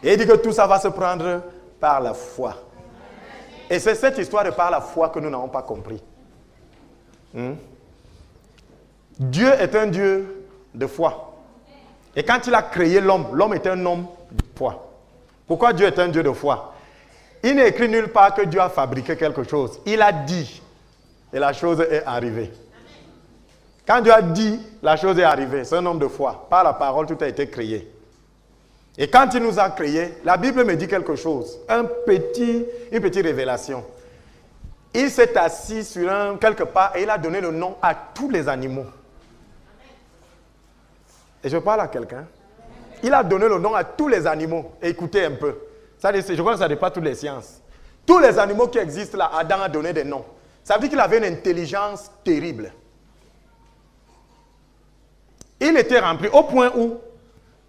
Et il dit que tout ça va se prendre par la foi. Et c'est cette histoire de par la foi que nous n'avons pas compris. Dieu est un Dieu de foi. Et quand il a créé l'homme, l'homme est un homme de foi. Pourquoi Dieu est un Dieu de foi? Il n'est écrit nulle part que Dieu a fabriqué quelque chose. Il a dit et la chose est arrivée. Quand Dieu a dit, la chose est arrivée. C'est un homme de foi. Par la parole, tout a été créé. Et quand il nous a créés, la Bible me dit quelque chose. Une petite révélation. Il s'est assis sur quelque part et il a donné le nom à tous les animaux. Et je parle à quelqu'un. Il a donné le nom à tous les animaux. Et écoutez un peu. Je crois que ça dépasse toutes les sciences. Tous les animaux qui existent là, Adam a donné des noms. Ça veut dire qu'il avait une intelligence terrible. Il était rempli au point où,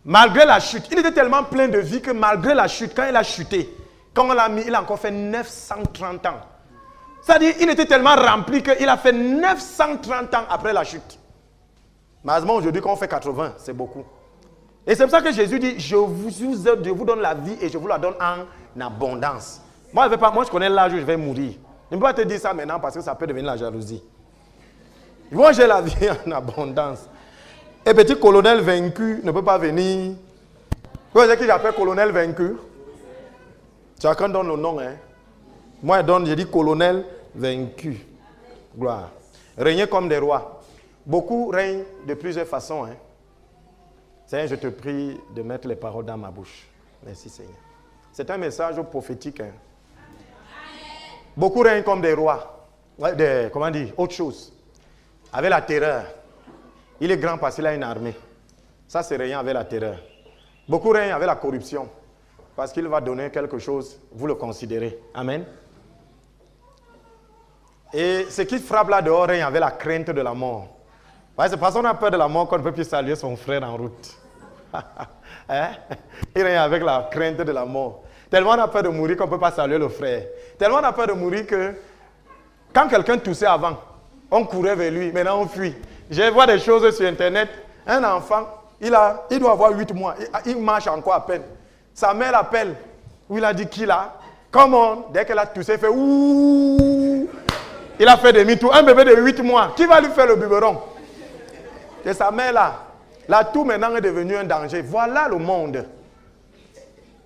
malgré la chute, il était tellement plein de vie que malgré la chute, quand il a chuté, quand on l'a mis, il a encore fait 930 ans. C'est-à-dire qu'il était tellement rempli qu'il a fait 930 ans après la chute. Malheureusement, aujourd'hui, quand on fait 80, c'est beaucoup. Et c'est pour ça que Jésus dit, je vous donne la vie et je vous la donne en abondance. Moi, je connais l'âge où je vais mourir. Je ne peux pas te dire ça maintenant parce que ça peut devenir la jalousie. Moi, j'ai la vie en abondance. Et petit colonel vaincu ne peut pas venir. Vous voyez qui j'appelle colonel vaincu? Chacun donne le nom. Hein? Moi, je dis colonel vaincu. Gloire. Régner comme des rois. Beaucoup règnent de plusieurs façons. Hein? Seigneur, je te prie de mettre les paroles dans ma bouche. Merci, Seigneur. C'est un message prophétique. Hein? Beaucoup règnent comme des rois. Comment dire? Autre chose. Avec la terreur. Il est grand parce qu'il a une armée. Ça, c'est régner avec la terreur. Beaucoup règnent avec la corruption. Parce qu'il va donner quelque chose, vous le considérez. Amen. Et ce qui frappe là dehors règne avec la crainte de la mort. C'est parce qu'on a peur de la mort qu'on ne peut plus saluer son frère en route. Hein? Il règne avec la crainte de la mort. Tellement on a peur de mourir qu'on ne peut pas saluer le frère. Tellement on a peur de mourir que quand quelqu'un toussait avant, on courait vers lui, maintenant on fuit. Je vois des choses sur Internet. Un enfant, il doit avoir 8 mois. Il marche encore à peine. Sa mère l'appelle. Où il a dit qui là? Comment? Dès qu'elle a toussé, il fait ouh. Il a fait demi-tour. Un bébé de 8 mois. Qui va lui faire le biberon? Et sa mère là. Là, tout maintenant est devenu un danger. Voilà le monde.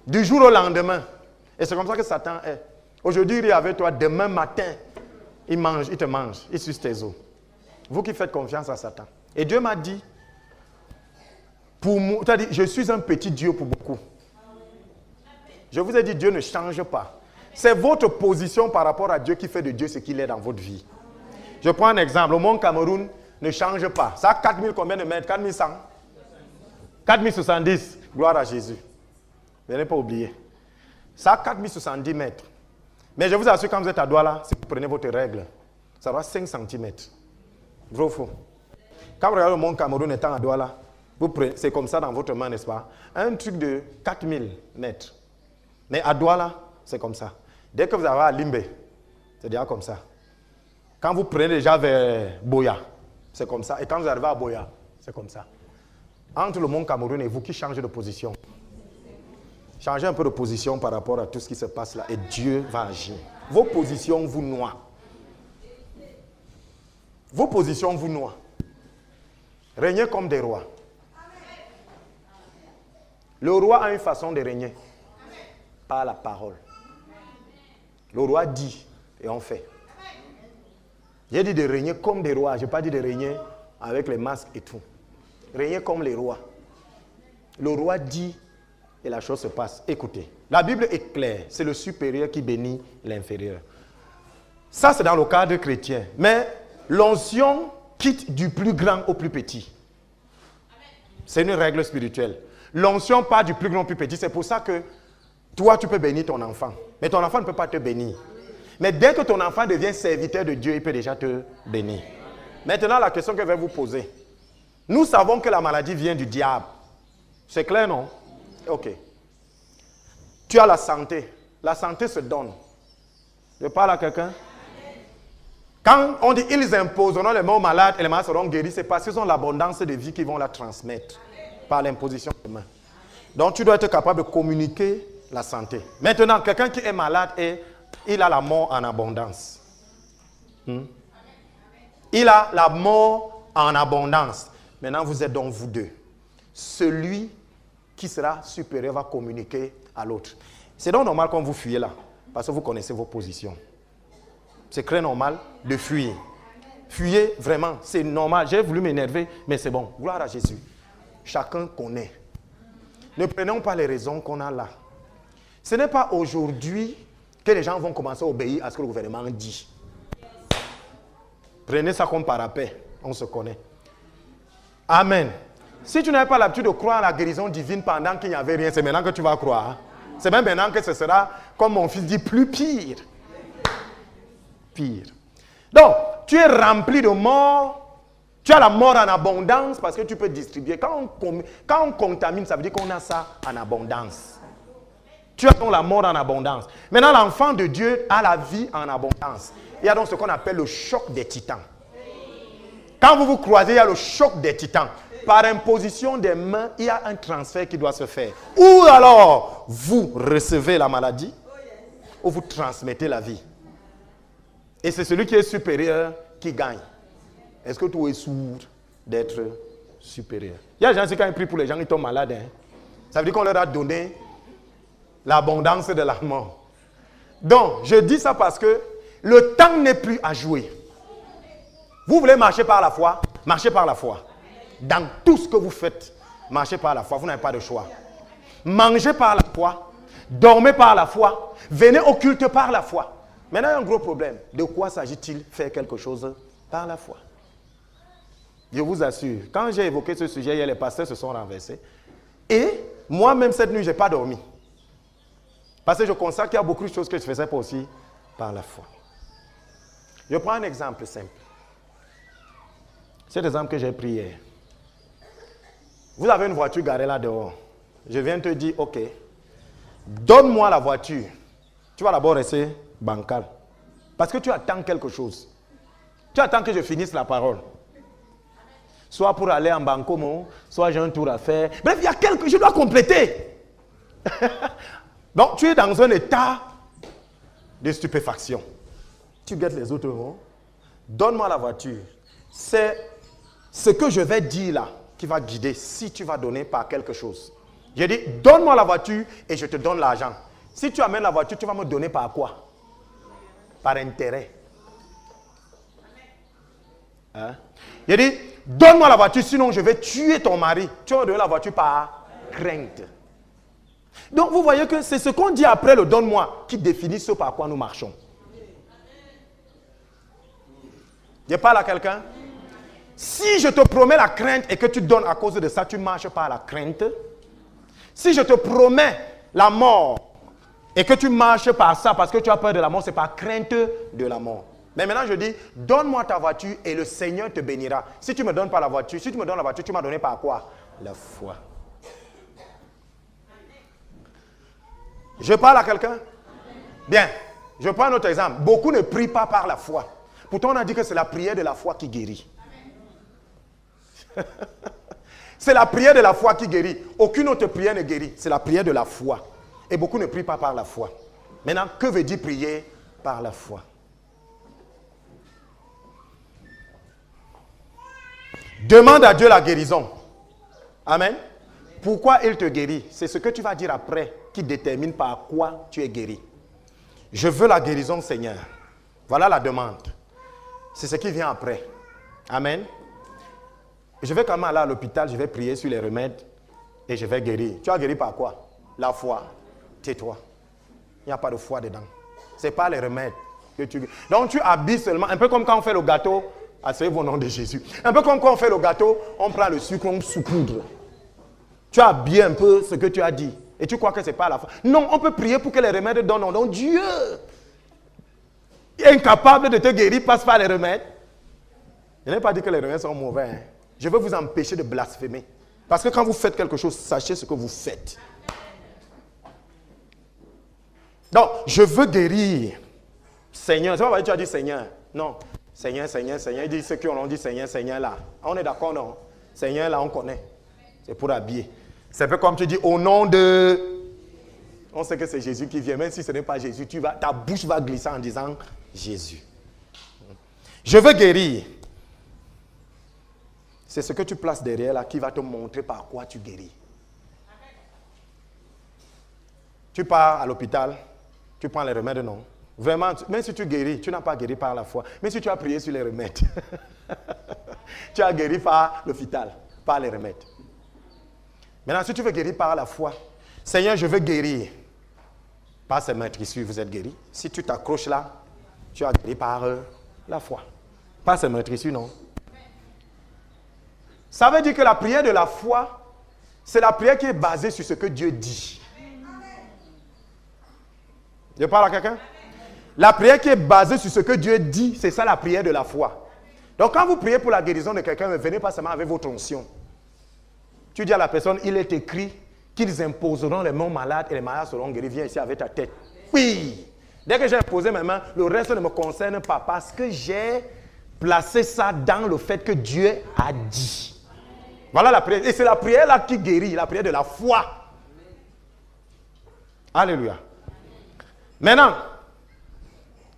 Du jour au lendemain. Et c'est comme ça que Satan est. Aujourd'hui, il est avec toi. Demain matin, il te mange. Il suce tes os. Vous qui faites confiance à Satan. Et Dieu m'a dit, je suis un petit Dieu pour beaucoup. Je vous ai dit, Dieu ne change pas. C'est votre position par rapport à Dieu qui fait de Dieu ce qu'il est dans votre vie. Je prends un exemple. Le mont Cameroun ne change pas. Ça a 4000 combien de mètres? 4100? 4070. Gloire à Jésus. Venez pas oublier. Ça a 4070 mètres. Mais je vous assure, quand vous êtes à Douala, si vous prenez votre règle, ça aura 5 cm. Vrai ou faux? Quand vous regardez le mont Cameroun étant à Douala, c'est comme ça dans votre main, n'est-ce pas? Un truc de 4000 mètres. Mais à Douala, c'est comme ça. Dès que vous arrivez à Limbe, c'est déjà comme ça. Quand vous prenez déjà vers Boya, c'est comme ça. Et quand vous arrivez à Boya, c'est comme ça. Entre le mont Cameroun et vous, qui changez de position? Changez un peu de position par rapport à tout ce qui se passe là. Et Dieu va agir. Vos positions vous noient. Vos positions vous noient. Régnez comme des rois. Le roi a une façon de régner. Par la parole. Le roi dit et on fait. J'ai dit de régner comme des rois. Je n'ai pas dit de régner avec les masques et tout. Régner comme les rois. Le roi dit et la chose se passe. Écoutez, la Bible est claire. C'est le supérieur qui bénit l'inférieur. Ça, c'est dans le cadre chrétien. Mais l'onction quitte du plus grand au plus petit. C'est une règle spirituelle. L'onction part du plus grand au plus petit. C'est pour ça que toi, tu peux bénir ton enfant. Mais ton enfant ne peut pas te bénir. Mais dès que ton enfant devient serviteur de Dieu, il peut déjà te bénir. Maintenant, la question que je vais vous poser. Nous savons que la maladie vient du diable. C'est clair, non? Ok. Tu as la santé. La santé se donne. Je parle à quelqu'un? Quand on dit ils imposeront les mains aux malades et les malades seront guéris, c'est parce qu'ils ont l'abondance de vie qu'ils vont la transmettre par l'imposition des mains. Donc, tu dois être capable de communiquer la santé. Maintenant, quelqu'un qui est malade et il a la mort en abondance. Il a la mort en abondance. Maintenant, vous êtes donc vous deux. Celui qui sera supérieur va communiquer à l'autre. C'est donc normal quand vous fuyez là, parce que vous connaissez vos positions. C'est très normal de fuir. Fuyez vraiment, c'est normal. J'ai voulu m'énerver, mais c'est bon. Gloire à Jésus. Chacun connaît. Ne prenons pas les raisons qu'on a là. Ce n'est pas aujourd'hui que les gens vont commencer à obéir à ce que le gouvernement dit. Prenez ça comme parapet. On se connaît. Amen. Si tu n'avais pas l'habitude de croire à la guérison divine pendant qu'il n'y avait rien, c'est maintenant que tu vas croire. C'est même maintenant que ce sera, comme mon fils dit, plus pire. Pire. Donc, tu es rempli de mort. Tu as la mort en abondance parce que tu peux distribuer. Quand on contamine, ça veut dire qu'on a ça en abondance. Tu as donc la mort en abondance. Maintenant, l'enfant de Dieu a la vie en abondance. Il y a donc ce qu'on appelle le choc des titans. Quand vous vous croisez, il y a le choc des titans. Par imposition des mains, il y a un transfert qui doit se faire. Ou alors, vous recevez la maladie, ou vous transmettez la vie. Et c'est celui qui est supérieur qui gagne. Est-ce que tu es sourd d'être supérieur? Il y a des gens qui, quand ils prient pour les gens, ils tombent malades. Hein? Ça veut dire qu'on leur a donné l'abondance de la mort. Donc, je dis ça parce que le temps n'est plus à jouer. Vous voulez marcher par la foi? Marchez par la foi. Dans tout ce que vous faites, marchez par la foi. Vous n'avez pas de choix. Mangez par la foi. Dormez par la foi. Venez au culte par la foi. Maintenant, il y a un gros problème. De quoi s'agit-il faire quelque chose par la foi? Je vous assure, quand j'ai évoqué ce sujet, hier, les pasteurs se sont renversés. Et moi-même, cette nuit, je n'ai pas dormi. Parce que je constate qu'il y a beaucoup de choses que je faisais pas aussi par la foi. Je prends un exemple simple. C'est l'exemple que j'ai pris hier. Vous avez une voiture garée là dehors. Je viens te dire, ok, donne-moi la voiture. Tu vas d'abord rester bancal. Parce que tu attends quelque chose. Tu attends que je finisse la parole. Soit pour aller en bancomo, soit j'ai un tour à faire. Bref, il y a quelque chose, je dois compléter. Donc, tu es dans un état de stupéfaction. Tu guettes les autres, non? Donne-moi la voiture. C'est ce que je vais dire là qui va guider si tu vas donner par quelque chose. J'ai dit, donne-moi la voiture et je te donne l'argent. Si tu amènes la voiture, tu vas me donner par quoi? Par intérêt. Hein? J'ai dit, donne-moi la voiture, sinon je vais tuer ton mari. Tu vas me donner la voiture par crainte. Donc vous voyez que c'est ce qu'on dit après le donne-moi qui définit ce par quoi nous marchons. Je parle à quelqu'un? Si je te promets la crainte et que tu donnes à cause de ça, tu marches par la crainte. Si je te promets la mort et que tu marches par ça parce que tu as peur de la mort, c'est par crainte de la mort. Mais maintenant je dis, donne-moi ta voiture et le Seigneur te bénira. Si tu ne me donnes pas la voiture, si tu me donnes la voiture, tu m'as donné par quoi? La foi. Je parle à quelqu'un? Bien, je prends un autre exemple. Beaucoup ne prient pas par la foi. Pourtant on a dit que c'est la prière de la foi qui guérit. C'est la prière de la foi qui guérit. Aucune autre prière ne guérit. C'est la prière de la foi. Et beaucoup ne prient pas par la foi. Maintenant, que veut dire prier par la foi? Demande à Dieu la guérison. Amen. Pourquoi il te guérit? C'est ce que tu vas dire après qui détermine par quoi tu es guéri. Je veux la guérison, Seigneur. Voilà la demande. C'est ce qui vient après. Amen. Je vais quand même aller à l'hôpital, je vais prier sur les remèdes et je vais guérir. Tu as guéri par quoi? La foi. Tais-toi. Il n'y a pas de foi dedans. Ce n'est pas les remèdes que tu... Donc tu habilles seulement, un peu comme quand on fait le gâteau, asseyez-vous au nom de Jésus. Un peu comme quand on fait le gâteau, on prend le sucre, on saupoudre. Tu as habillé un peu ce que tu as dit. Et tu crois que ce n'est pas la foi. Non, on peut prier pour que les remèdes donnent. Donc Dieu est incapable de te guérir, passe par les remèdes. Je n'ai pas dit que les remèdes sont mauvais. Hein. Je veux vous empêcher de blasphémer. Parce que quand vous faites quelque chose, sachez ce que vous faites. Donc, je veux guérir. Seigneur, c'est pas parce que tu as dit Seigneur. Non. Seigneur, Seigneur, Seigneur. Il dit ceux qui ont dit Seigneur, Seigneur là. On est d'accord, non? Seigneur là, on connaît. C'est pour habiller. C'est un peu comme tu dis au nom de... On sait que c'est Jésus qui vient. Même si ce n'est pas Jésus, ta bouche va glisser en disant Jésus. Je veux guérir. C'est ce que tu places derrière là qui va te montrer par quoi tu guéris. Tu pars à l'hôpital, tu prends les remèdes, non. Vraiment, même si tu guéris, tu n'as pas guéri par la foi. Même si tu as prié sur les remèdes, tu as guéri par l'hôpital, par les remèdes. Maintenant, si tu veux guérir par la foi, Seigneur, je veux guérir. Par ces meurtrissures, vous êtes guéri. Si tu t'accroches là, tu as guéri par la foi. Pas ces meurtrissures, non. Ça veut dire que la prière de la foi, c'est la prière qui est basée sur ce que Dieu dit. Je parle à quelqu'un? La prière qui est basée sur ce que Dieu dit, c'est ça la prière de la foi. Donc quand vous priez pour la guérison de quelqu'un, ne venez pas seulement avec votre onction. Tu dis à la personne, il est écrit qu'ils imposeront les mains malades et les malades seront guéris. Viens ici avec ta tête. Oui. Dès que j'ai imposé mes mains, le reste ne me concerne pas parce que j'ai placé ça dans le fait que Dieu a dit. Voilà la prière. Et c'est la prière là qui guérit, la prière de la foi. Alléluia. Maintenant,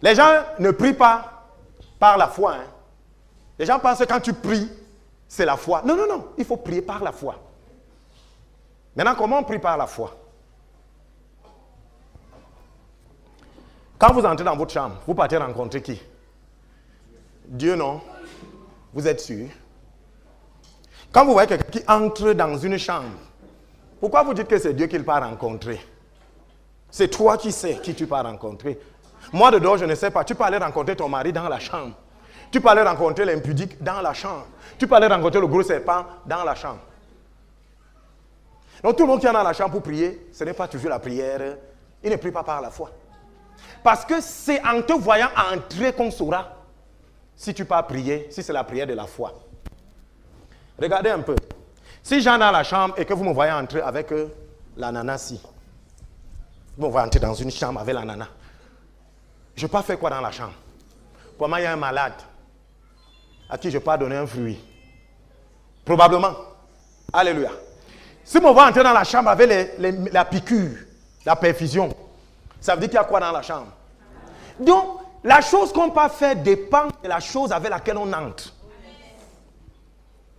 les gens ne prient pas par la foi. Hein. Les gens pensent que quand tu pries, c'est la foi. Non, non, non. Il faut prier par la foi. Maintenant, comment on prie par la foi? Quand vous entrez dans votre chambre, vous partez rencontrer qui? Dieu, non? Vous êtes sûr? Quand vous voyez quelqu'un qui entre dans une chambre, pourquoi vous dites que c'est Dieu qu'il part rencontrer? C'est toi qui sais qui tu pars rencontrer. Moi, de dehors, je ne sais pas. Tu peux aller rencontrer ton mari dans la chambre. Tu peux aller rencontrer l'impudique dans la chambre. Tu peux aller rencontrer le gros serpent dans la chambre. Donc tout le monde qui est dans la chambre pour prier, ce n'est pas toujours la prière. Il ne prie pas par la foi. Parce que c'est en te voyant entrer qu'on saura si tu peux prier, si c'est la prière de la foi. Regardez un peu. Si j'en ai dans la chambre et que vous me voyez entrer avec l'ananas, vous me voyez entrer dans une chambre avec l'ananas. Je peux faire quoi dans la chambre? Pour moi, il y a un malade à qui je peux donner un fruit. Probablement. Alléluia. Si on va entrer dans la chambre avec la piqûre, la perfusion, ça veut dire qu'il y a quoi dans la chambre? Donc, la chose qu'on peut faire dépend de la chose avec laquelle on entre.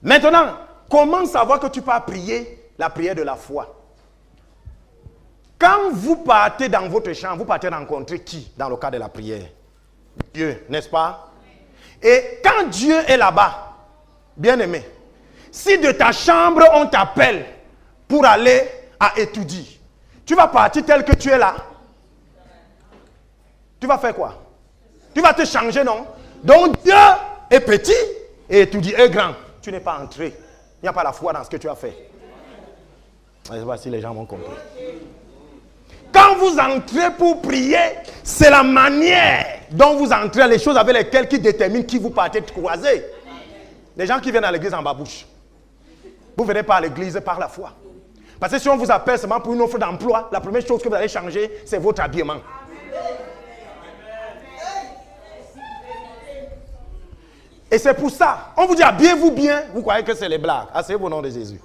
Maintenant, comment savoir que tu peux prier la prière de la foi? Quand vous partez dans votre chambre, vous partez rencontrer qui dans le cas de la prière? Dieu, n'est-ce pas? Et quand Dieu est là-bas, bien-aimé, si de ta chambre on t'appelle pour aller à étudier, tu vas partir tel que tu es là. Tu vas faire quoi? Tu vas te changer, non? Donc Dieu est petit et étudier est grand. Tu n'es pas entré. Il n'y a pas la foi dans ce que tu as fait. Je ne sais pas si les gens m'ont compris. Quand vous entrez pour prier, c'est la manière dont vous entrez, les choses avec lesquelles qui déterminent qui vous partez croiser. Les gens qui viennent à l'église en babouche, vous venez pas à l'église par la foi. Parce que si on vous appelle seulement pour une offre d'emploi, la première chose que vous allez changer, c'est votre habillement. Et c'est pour ça, on vous dit habillez-vous bien, vous croyez que c'est les blagues. Asseyez-vous au nom de Jésus.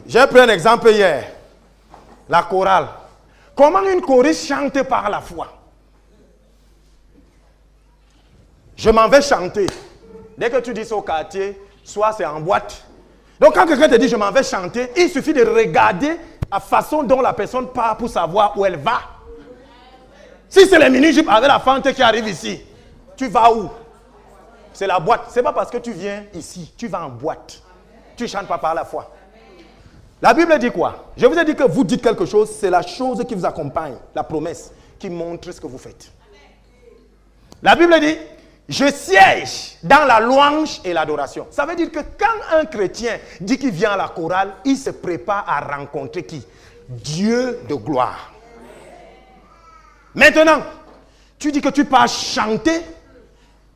J'ai pris un exemple hier. La chorale. Comment une choriste chante par la foi? Je m'en vais chanter. Dès que tu dis ça au quartier, soit c'est en boîte. Donc quand quelqu'un te dit je m'en vais chanter, il suffit de regarder la façon dont la personne part pour savoir où elle va. Si c'est les mini-jupes avec la fente qui arrive ici, tu vas où? C'est la boîte. Ce n'est pas parce que tu viens ici, tu vas en boîte. Tu ne chantes pas par la foi. La Bible dit quoi? Je vous ai dit que vous dites quelque chose, c'est la chose qui vous accompagne, la promesse, qui montre ce que vous faites. La Bible dit, je siège dans la louange et l'adoration. Ça veut dire que quand un chrétien dit qu'il vient à la chorale, il se prépare à rencontrer qui? Dieu de gloire. Maintenant, tu dis que tu pars chanter,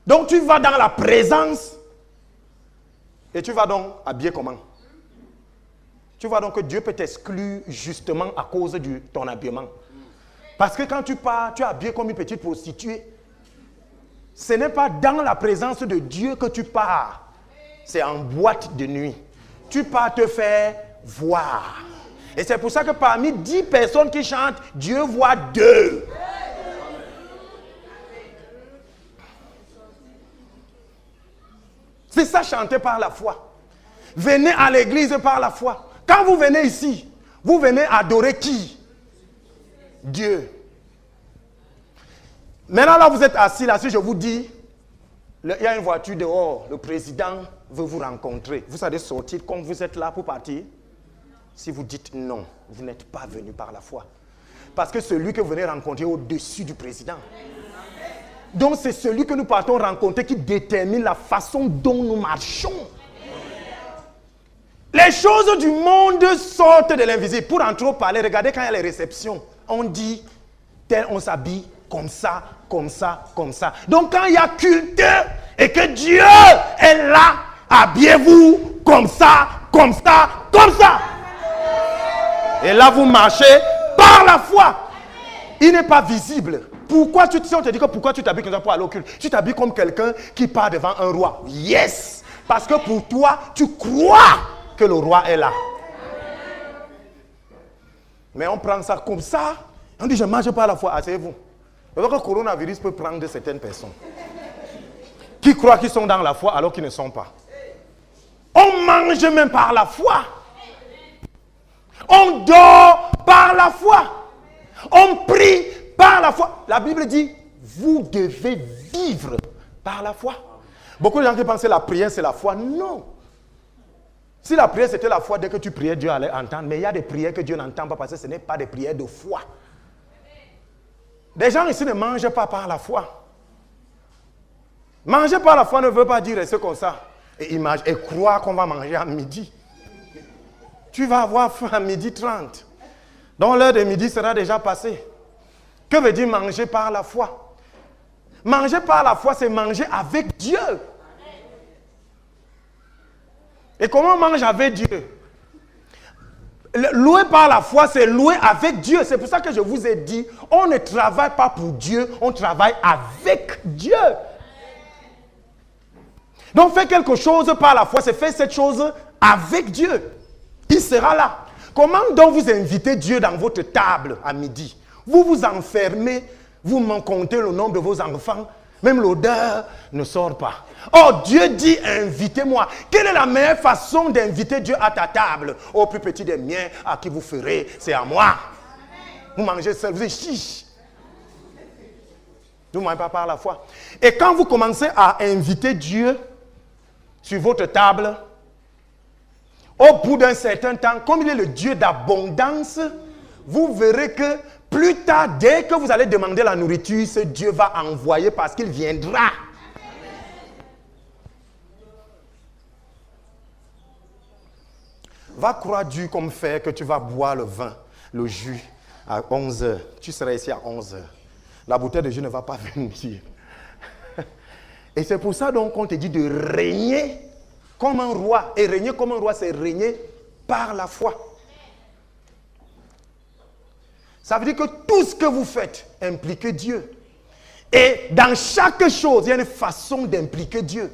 donc tu vas dans la présence et tu vas donc habiller comment? Tu vois donc que Dieu peut t'exclure justement à cause de ton habillement. Parce que quand tu pars, tu es habillé comme une petite prostituée. Ce n'est pas dans la présence de Dieu que tu pars. C'est en boîte de nuit. tu pars te faire voir. Et c'est pour ça que parmi 10 personnes qui chantent, Dieu voit 2. C'est ça, chanter par la foi. Venez à l'église par la foi. Quand vous venez ici, vous venez adorer qui? Dieu. Maintenant, là, vous êtes assis là, si je vous dis, il y a une voiture dehors, le président veut vous rencontrer. Vous allez sortir comme vous êtes là pour partir? Si vous dites non, vous n'êtes pas venu par la foi. Parce que celui que vous venez rencontrer est au-dessus du président. Donc c'est celui que nous partons rencontrer qui détermine la façon dont nous marchons. Les choses du monde sortent de l'invisible. Pour en trop parler, regardez quand il y a les réceptions, on dit, tel on s'habille comme ça, comme ça, comme ça. Donc quand il y a culte et que Dieu est là, habillez-vous comme ça, comme ça, comme ça. Et là vous marchez par la foi. Il n'est pas visible. Pourquoi si on te dit que pourquoi tu t'habilles comme ça pour aller au culte? Tu t'habilles comme quelqu'un qui part devant un roi. Yes! Parce que pour toi, tu crois que le roi est là. Mais on prend ça comme ça. On dit je mange par la foi. Asseyez-vous. Vous voyez que le coronavirus peut prendre certaines personnes qui croient qu'ils sont dans la foi alors qu'ils ne sont pas. On mange même par la foi. On dort par la foi. On prie par la foi. La Bible dit, vous devez vivre par la foi. Beaucoup de gens qui pensent que la prière c'est la foi. Non. Si la prière c'était la foi, dès que tu priais, Dieu allait entendre. Mais il y a des prières que Dieu n'entend pas parce que ce n'est pas des prières de foi. Des gens ici ne mangent pas par la foi. Manger par la foi ne veut pas dire rester comme ça et croire qu'on va manger à midi. Tu vas avoir faim à midi 30. Donc l'heure de midi sera déjà passée. Que veut dire manger par la foi? Manger par la foi, c'est manger avec Dieu. Et comment on mange avec Dieu? Louer par la foi, c'est louer avec Dieu. C'est pour ça que je vous ai dit, on ne travaille pas pour Dieu, on travaille avec Dieu. Donc faire quelque chose par la foi, c'est faire cette chose avec Dieu. Il sera là. Comment donc vous invitez Dieu dans votre table à midi? Vous vous enfermez, vous m'en comptez le nombre de vos enfants, même l'odeur ne sort pas. Oh, Dieu dit invitez-moi. Quelle est la meilleure façon d'inviter Dieu à ta table? Au plus petit des miens, à qui vous ferez, c'est à moi. Vous mangez seul, vous êtes chiche. Vous ne mangez pas par la foi. Et quand vous commencez à inviter Dieu sur votre table, au bout d'un certain temps, comme il est le Dieu d'abondance, vous verrez que plus tard, dès que vous allez demander la nourriture, ce Dieu va envoyer parce qu'il viendra. Va croire Dieu comme fait que tu vas boire le vin, le jus à 11h. Tu seras ici à 11h. La bouteille de jus ne va pas venir. Et c'est pour ça donc qu'on te dit de régner comme un roi. Et régner comme un roi, c'est régner par la foi. Ça veut dire que tout ce que vous faites implique Dieu. Et dans chaque chose, il y a une façon d'impliquer Dieu.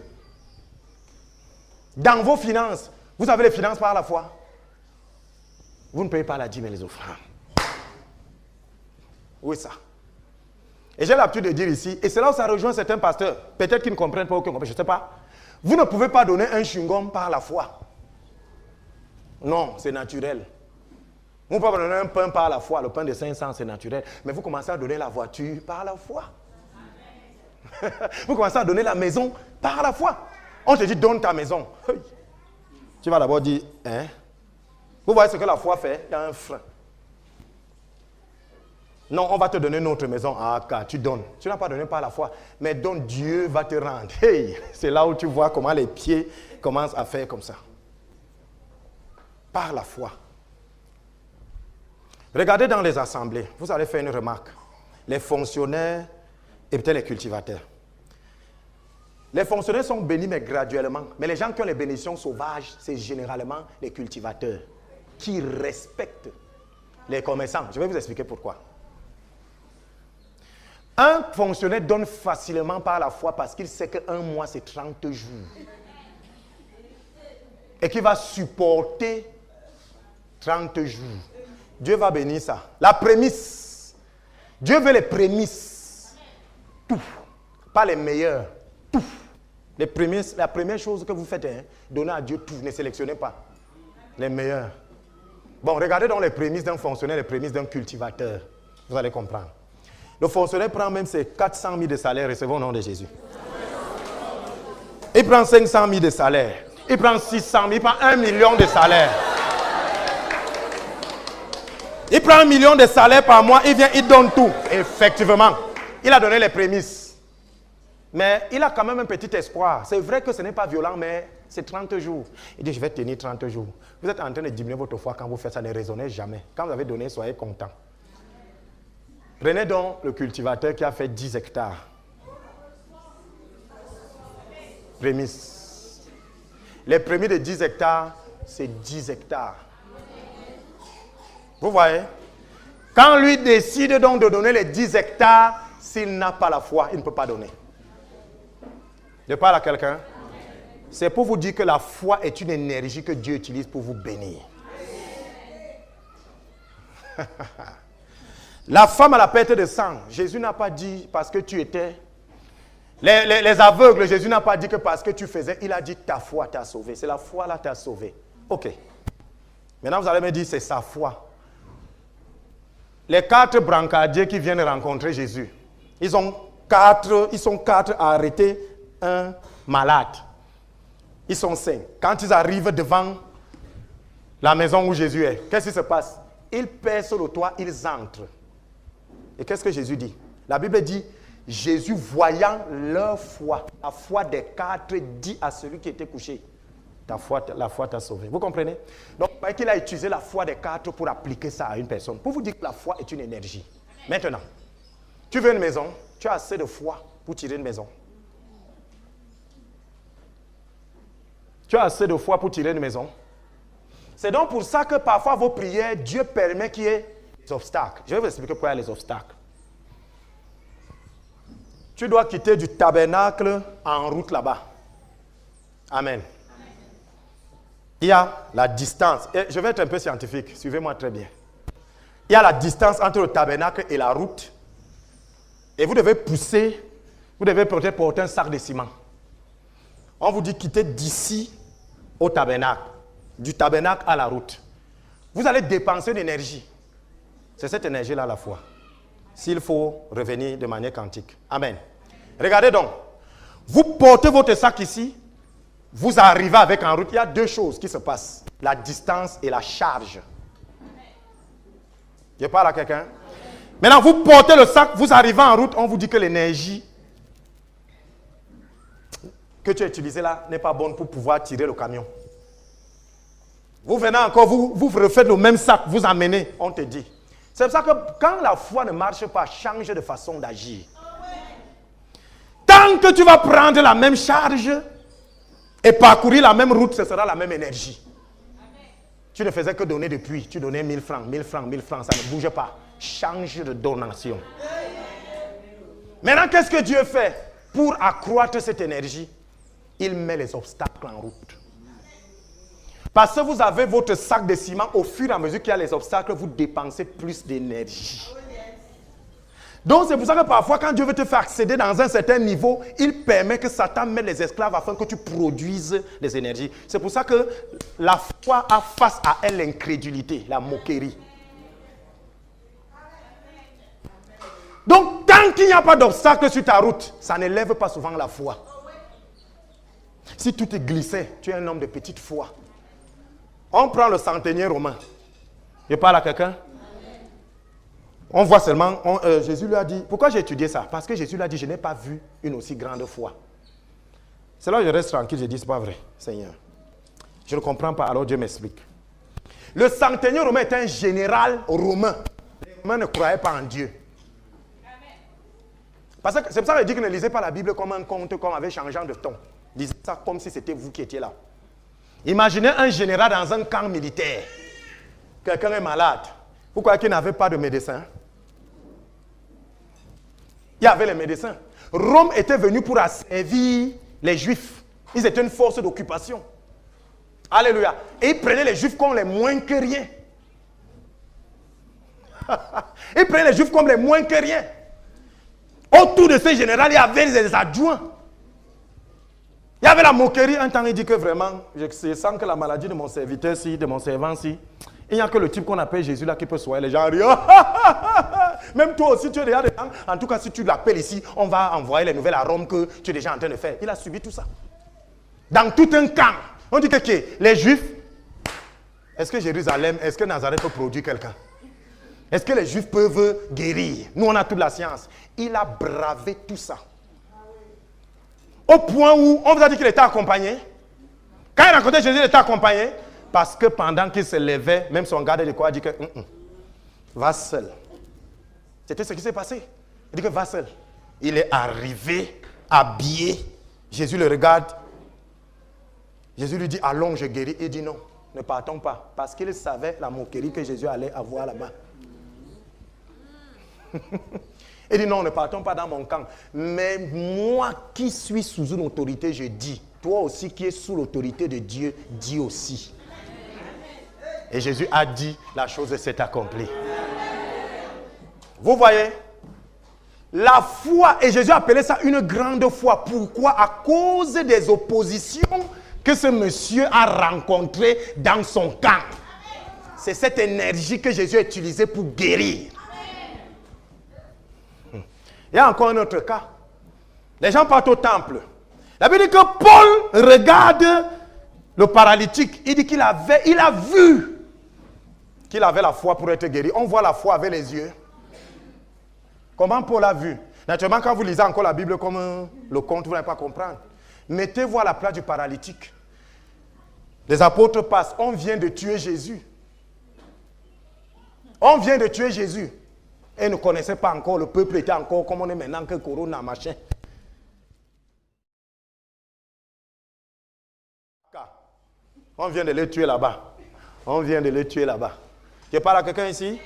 Dans vos finances, vous avez les finances par la foi. Vous ne payez pas la dîme et les offrandes. Où est ça? Et j'ai l'habitude de dire ici, et c'est là où ça rejoint certains pasteurs, peut-être qu'ils ne comprennent pas ou qu'ils ne comprennent, je ne sais pas. Vous ne pouvez pas donner un chewing-gum par la foi. Non, c'est naturel. Vous ne pouvez pas donner un pain par la foi. Le pain de 500, c'est naturel. Mais vous commencez à donner la voiture par la foi. Vous commencez à donner la maison par la foi. On te dit, donne ta maison. Tu vas d'abord dire, hein? Vous voyez ce que la foi fait? Il y a un frein. Non, on va te donner notre maison. Ah, car tu donnes. Tu n'as pas donné par la foi. Mais donc Dieu va te rendre. Hey, c'est là où tu vois comment les pieds commencent à faire comme ça. Par la foi. Regardez dans les assemblées. Vous allez faire une remarque. Les fonctionnaires et peut-être les cultivateurs. Les fonctionnaires sont bénis, mais graduellement. Mais les gens qui ont les bénédictions sauvages, c'est généralement les cultivateurs qui respectent les commerçants. Je vais vous expliquer pourquoi. Un fonctionnaire donne facilement par la foi parce qu'il sait qu'un mois, c'est 30 jours. et qui va supporter 30 jours. Dieu va bénir ça. La prémisse. Dieu veut les prémices. Tout. Pas les meilleurs. Tout. Les prémices, la première chose que vous faites, donnez à Dieu tout. Ne sélectionnez pas les meilleurs. Bon, regardez donc les prémices d'un fonctionnaire, les prémices d'un cultivateur. Vous allez comprendre. Le fonctionnaire prend même ses 400 000 de salaire, recevons au nom de Jésus. Il prend 500 000 de salaire. Il prend 600 000, il prend 1 million de salaire. Il prend 1 million de salaire par mois, il vient, il donne tout. Effectivement, il a donné les prémices. Mais il a quand même un petit espoir. C'est vrai que ce n'est pas violent, mais c'est 30 jours. Il dit, je vais tenir 30 jours. Vous êtes en train de diminuer votre foi quand vous faites ça, ne raisonnez jamais. Quand vous avez donné, soyez content. Prenez donc le cultivateur qui a fait 10 hectares. Prémisse. Les premiers de 10 hectares, c'est 10 hectares. Vous voyez? Quand lui décide donc de donner les 10 hectares, s'il n'a pas la foi, il ne peut pas donner. Je parle à quelqu'un. C'est pour vous dire que la foi est une énergie que Dieu utilise pour vous bénir. La femme à la perte de sang, Jésus n'a pas dit parce que tu étais... Les aveugles, Jésus n'a pas dit que parce que tu faisais, il a dit ta foi t'a sauvé. C'est la foi là t'a sauvé. Ok. Maintenant vous allez me dire c'est sa foi. Les 4 brancardiers qui viennent rencontrer Jésus, ils sont 4 à arrêter un malade. Ils sont 5. Quand ils arrivent devant la maison où Jésus est, qu'est-ce qui se passe? Ils percent le toit, ils entrent. Et qu'est-ce que Jésus dit? La Bible dit, Jésus voyant leur foi, la foi des 4 dit à celui qui était couché, la foi t'a sauvé. Vous comprenez? Donc, il a utilisé la foi des 4 pour appliquer ça à une personne. Pour vous dire que la foi est une énergie. Maintenant, tu veux une maison, tu as assez de foi pour tirer une maison. Tu as assez de foi pour tirer une maison. C'est donc pour ça que parfois vos prières, Dieu permet qu'il y ait des obstacles. Je vais vous expliquer pourquoi il y a les obstacles. Tu dois quitter du tabernacle en route là-bas. Amen. Il y a la distance. Et je vais être un peu scientifique, suivez-moi très bien. Il y a la distance entre le tabernacle et la route. Et vous devez pousser, vous devez peut-être porter un sac de ciment. On vous dit quitter d'ici au tabernacle, du tabernacle à la route. Vous allez dépenser de l'énergie. C'est cette énergie-là la foi. S'il faut revenir de manière quantique. Amen. Regardez donc. Vous portez votre sac ici, vous arrivez avec en route. Il y a 2 choses qui se passent. La distance et la charge. Je parle à quelqu'un. Maintenant, vous portez le sac, vous arrivez en route, on vous dit que l'énergie que tu as utilisée là n'est pas bonne pour pouvoir tirer le camion. Vous venez encore, vous refaites le même sac, vous amenez, on te dit. C'est pour ça que quand la foi ne marche pas, change de façon d'agir. Tant que tu vas prendre la même charge et parcourir la même route, ce sera la même énergie. Tu ne faisais que donner depuis, tu donnais 1000 francs, 1000 francs, 1000 francs, ça ne bouge pas. Change de donation. Maintenant, qu'est-ce que Dieu fait pour accroître cette énergie? Il met les obstacles en route. Parce que vous avez votre sac de ciment, au fur et à mesure qu'il y a les obstacles, vous dépensez plus d'énergie. Donc c'est pour ça que parfois, quand Dieu veut te faire accéder dans un certain niveau, il permet que Satan mette les esclaves afin que tu produises des énergies. C'est pour ça que la foi a face à elle l'incrédulité, la moquerie. Donc tant qu'il n'y a pas d'obstacle sur ta route, ça n'élève pas souvent la foi. Si tout est glissé, tu es un homme de petite foi. On prend le centenier romain. Je parle à quelqu'un. On voit seulement, Jésus lui a dit, pourquoi j'ai étudié ça? Parce que Jésus lui a dit, je n'ai pas vu une aussi grande foi. C'est là que je reste tranquille, je dis, c'est pas vrai, Seigneur. Je ne comprends pas, alors Dieu m'explique. Le centenier romain était un général romain. Les Romains ne croyaient pas en Dieu. Parce que c'est pour ça qu'il dit que ne lisez pas la Bible comme un conte, comme avec changeant de ton. Lisez ça comme si c'était vous qui étiez là. Imaginez un général dans un camp militaire. Quelqu'un est malade. Pourquoi qu'il n'avait pas de médecin? Il y avait les médecins. Rome était venu pour asservir les Juifs. Ils étaient une force d'occupation. Alléluia. Et ils prenaient les Juifs comme les moins que rien. Ils prenaient les Juifs comme les moins que rien. Autour de ces généraux, il y avait des adjoints. Il y avait la moquerie. Un temps, il dit que vraiment, je sens que la maladie de mon serviteur-ci, de mon servant-ci, il n'y a que le type qu'on appelle Jésus là qui peut soigner. Les gens rient. Même toi aussi, tu es déjà dedans. En tout cas, si tu l'appelles ici, on va envoyer les nouvelles à Rome que tu es déjà en train de faire. Il a subi tout ça. Dans tout un camp, on dit que les Juifs, est-ce que Jérusalem, est-ce que Nazareth peut produire quelqu'un? Est-ce que les Juifs peuvent guérir? Nous, on a toute la science. Il a bravé tout ça. Au point où on vous a dit qu'il était accompagné. Quand il rencontrait Jésus, il était accompagné. Parce que pendant qu'il se levait, même son garde de corps a dit que va seul. C'était ce qui s'est passé. Il dit que va seul. Il est arrivé, habillé. Jésus le regarde. Jésus lui dit, allons, je guéris. Il dit non, ne partons pas. Parce qu'il savait la moquerie que Jésus allait avoir là-bas. Il dit non, ne partons pas dans mon camp. Mais moi qui suis sous une autorité, je dis. Toi aussi qui es sous l'autorité de Dieu, dis aussi. Et Jésus a dit, la chose s'est accomplie. Vous voyez? La foi, et Jésus appelait ça une grande foi. Pourquoi? À cause des oppositions que ce monsieur a rencontrées dans son camp. C'est cette énergie que Jésus a utilisée pour guérir. Il y a encore un autre cas. Les gens partent au temple. La Bible dit que Paul regarde le paralytique. Il dit qu'il a vu qu'il avait la foi pour être guéri. On voit la foi avec les yeux. Comment Paul a vu? Naturellement, quand vous lisez encore la Bible comme le conte, vous n'allez pas comprendre. Mettez-vous à la place du paralytique. Les apôtres passent. On vient de tuer Jésus. On vient de tuer Jésus. Et ne connaissaient pas encore, le peuple était encore comme on est maintenant que Corona, machin. On vient de les tuer là-bas. On vient de les tuer là-bas. Tu parles à quelqu'un ici?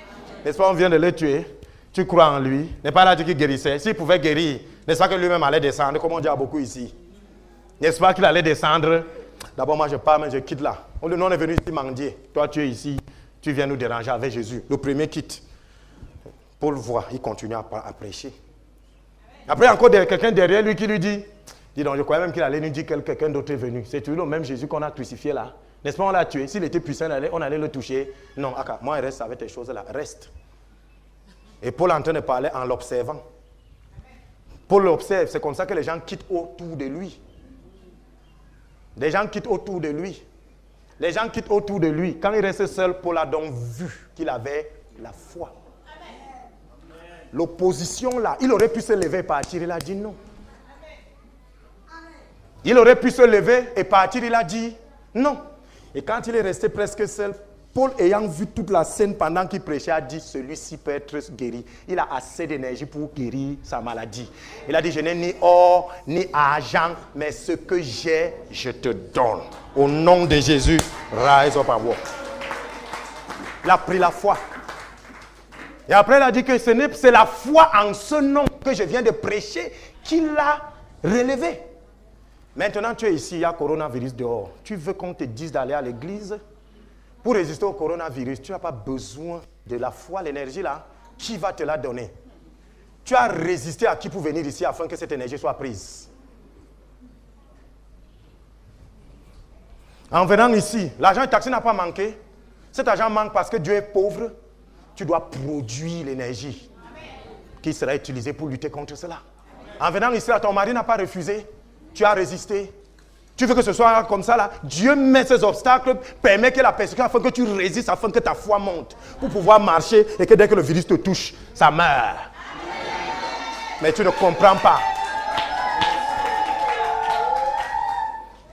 N'est-ce pas, on vient de les tuer. Tu crois en lui. N'est pas là qu'il guérissait. S'il pouvait guérir, n'est-ce pas que lui-même allait descendre, comme on dit à beaucoup ici? N'est-ce pas qu'il allait descendre? D'abord, moi je pars, mais je quitte là. On est venu ici mendier. Toi, tu es ici. Tu viens nous déranger avec Jésus. Le premier quitte. Paul voit, il continue à prêcher. Après, encore quelqu'un derrière lui qui lui dit, dis donc, je croyais même qu'il allait nous dire que quelqu'un d'autre est venu. C'est toujours le même Jésus qu'on a crucifié là. N'est-ce pas, on l'a tué. S'il était puissant, on allait le toucher. Non, Aka, moi, reste avec tes choses là. Reste. Et Paul est en train de parler en l'observant. Paul l'observe. C'est comme ça que les gens quittent autour de lui. Les gens quittent autour de lui. Les gens quittent autour de lui. Quand il reste seul, Paul a donc vu qu'il avait la foi. L'opposition là, il aurait pu se lever et partir, il a dit non. Il aurait pu se lever et partir, il a dit non. Et quand il est resté presque seul, Paul ayant vu toute la scène pendant qu'il prêchait, a dit celui-ci peut être guéri. Il a assez d'énergie pour guérir sa maladie. Il a dit je n'ai ni or ni argent, mais ce que j'ai, je te donne. Au nom de Jésus, rise up and walk. Il a pris la foi. Et après, il a dit que c'est la foi en ce nom que je viens de prêcher qui l'a relevé. Maintenant, tu es ici, il y a coronavirus dehors. Tu veux qu'on te dise d'aller à l'église? Pour résister au coronavirus, tu n'as pas besoin de la foi, l'énergie là. Qui va te la donner? Tu as résisté à qui pour venir ici afin que cette énergie soit prise? En venant ici, l'argent du taxi n'a pas manqué. Cet argent manque parce que Dieu est pauvre. Tu dois produire l'énergie qui sera utilisée pour lutter contre cela. En venant ici, là, ton mari n'a pas refusé. Tu as résisté. Tu veux que ce soit comme ça là? Dieu met ces obstacles, permet que la persécution, afin que tu résistes, afin que ta foi monte, pour pouvoir marcher et que dès que le virus te touche, ça meurt. Mais tu ne comprends pas.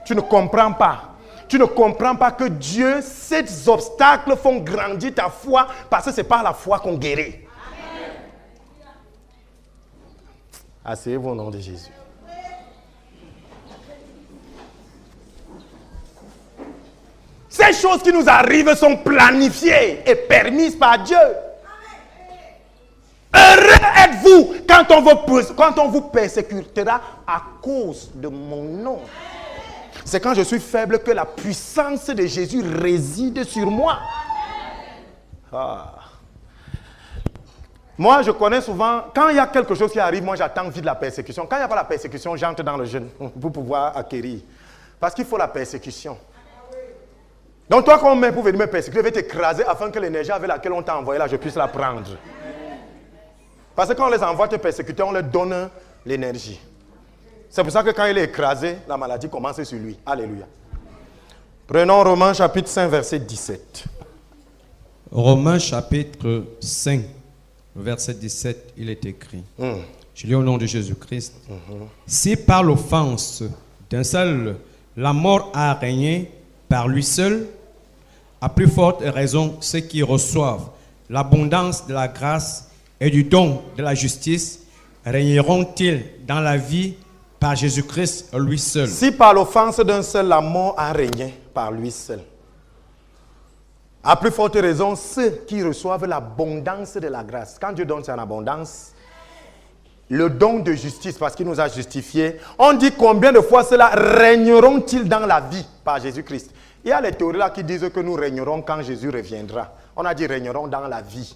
Tu ne comprends pas. Tu ne comprends pas que Dieu, ces obstacles font grandir ta foi parce que c'est par la foi qu'on guérit. Asseyez-vous au nom de Jésus. Ces choses qui nous arrivent sont planifiées et permises par Dieu. Heureux êtes-vous quand on vous persécutera à cause de mon nom. C'est quand je suis faible que la puissance de Jésus réside sur moi. Ah. Moi, je connais souvent, quand il y a quelque chose qui arrive, moi j'attends vite la persécution. Quand il n'y a pas la persécution, j'entre dans le jeûne pour pouvoir acquérir. Parce qu'il faut la persécution. Donc toi, quand on met pour venir me persécuter, je vais t'écraser afin que l'énergie avec laquelle on t'a envoyé là, je puisse la prendre. Parce que quand on les envoie te persécuter, on leur donne l'énergie. C'est pour ça que quand il est écrasé, la maladie commence sur lui. Alléluia. Prenons Romains chapitre 5, verset 17. Romains chapitre 5, verset 17, il est écrit. Je lis au nom de Jésus-Christ. Si par l'offense d'un seul, la mort a régné par lui seul, à plus forte raison, ceux qui reçoivent l'abondance de la grâce et du don de la justice régneront-ils dans la vie par Jésus-Christ lui seul. Si par l'offense d'un seul, la mort a régné par lui seul. À plus forte raison, ceux qui reçoivent l'abondance de la grâce. Quand Dieu donne son abondance, le don de justice, parce qu'il nous a justifiés, on dit combien de fois cela régneront-ils dans la vie par Jésus-Christ. Il y a les théories là qui disent que nous régnerons quand Jésus reviendra. On a dit régnerons dans la vie.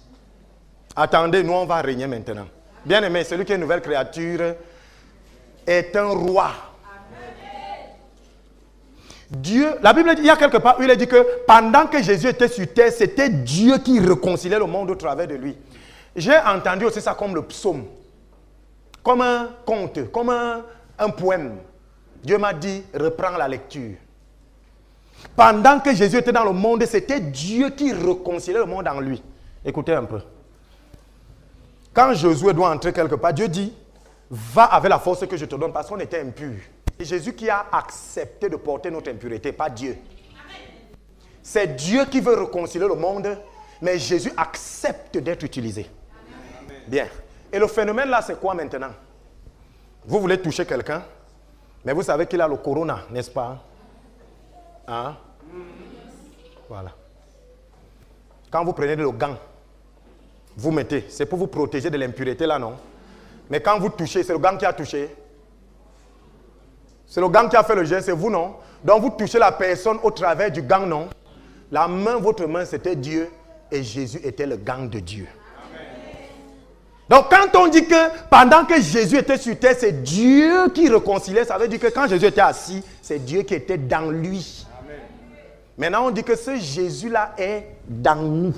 Attendez, nous on va régner maintenant. Bien aimé, celui qui est une nouvelle créature est un roi. Dieu, la Bible dit, il y a quelque part où il a dit que pendant que Jésus était sur terre, c'était Dieu qui réconciliait le monde au travers de lui. J'ai entendu aussi ça comme le psaume, comme un conte, comme un poème. Dieu m'a dit, reprends la lecture. Pendant que Jésus était dans le monde, c'était Dieu qui réconciliait le monde en lui. Écoutez un peu. Quand Josué doit entrer quelque part, Dieu dit, va avec la force que je te donne parce qu'on était impur. C'est Jésus qui a accepté de porter notre impureté, pas Dieu. C'est Dieu qui veut réconcilier le monde, mais Jésus accepte d'être utilisé. Bien. Et le phénomène là, c'est quoi maintenant? Vous voulez toucher quelqu'un, mais vous savez qu'il a le corona, n'est-ce pas? Hein? Voilà. Quand vous prenez le gant, vous mettez, c'est pour vous protéger de l'impureté là, non? Mais quand vous touchez, c'est le gant qui a touché. C'est le gant qui a fait le geste, c'est vous, non? Donc vous touchez la personne au travers du gant, non? La main, votre main, c'était Dieu et Jésus était le gant de Dieu. Donc quand on dit que pendant que Jésus était sur terre, c'est Dieu qui réconciliait, ça veut dire que quand Jésus était assis, c'est Dieu qui était dans lui. Amen. Maintenant on dit que ce Jésus-là est dans nous.